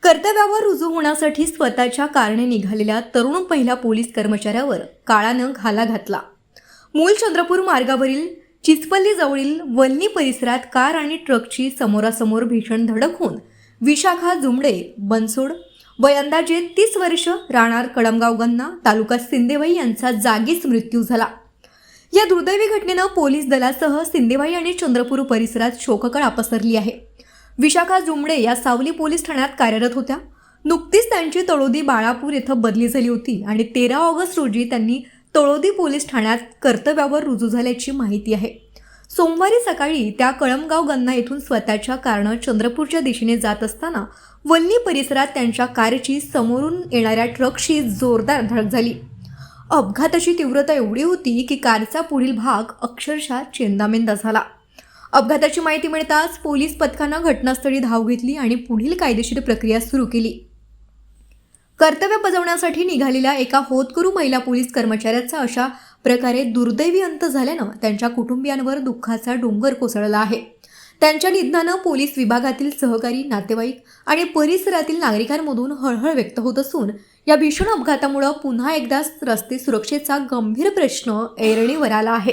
कर्तव्यावर रुजू होण्यासाठी स्वतःच्या कारणे निघालेल्या तरुण महिला पोलीस कर्मचाऱ्यावर काळानं घाला घातला। मूळ चंद्रपूर मार्गावरील चिचपल्ली जवळील वल्ली परिसरात कार आणि ट्रकची समोरासमोर भीषण धडक होऊन विशाखा जुमडे बनसोड वय अंदाजे 30 वर्ष राहणार कळमगाव गन्ना तालुका सिंदेवाई यांचा जागीच मृत्यू झाला। या दुर्दैवी घटनेनं पोलीस दलासह सिंदेवाई आणि चंद्रपूर परिसरात शोककळा पसरली आहे। विशाखा जुमडे या सावली पोलीस ठाण्यात कार्यरत होत्या। नुकतीच त्यांची तळोदी बाळापूर येथे बदली झाली होती आणि 13 ऑगस्ट रोजी त्यांनी तळोदी पोलीस ठाण्यात कर्तव्यावर रुजू झाल्याची माहिती आहे। सोमवारी सकाळी त्या कळमगाव गन्ना येथून स्वतःच्या कारनं चंद्रपूरच्या दिशेने जात असताना वल्ली परिसरात त्यांच्या कारची समोरून येणाऱ्या ट्रकशी जोरदार धडक झाली। अपघाताची तीव्रता एवढी होती की कारचा पुढील भाग अक्षरशः चेंदामेंदा झाला। अपघाताची माहिती मिळताच पोलीस पथकानं घटनास्थळी धाव घेतली आणि पुढील कायदेशीर प्रक्रिया सुरू केली। कर्तव्य बजावण्यासाठी निघालेल्या एका होतकरू महिला पोलीस कर्मचाऱ्याचा अशा प्रकारे दुर्दैवी अंत झाल्यानं त्यांच्या कुटुंबियांवर दुःखाचा डोंगर कोसळला आहे। त्यांच्या निधनानं पोलीस विभागातील सहकारी, नातेवाईक आणि परिसरातील नागरिकांमधून हळहळ व्यक्त होत असून या भीषण अपघातामुळे पुन्हा एकदा रस्ते सुरक्षेचा गंभीर प्रश्न ऐरणीवर आला आहे।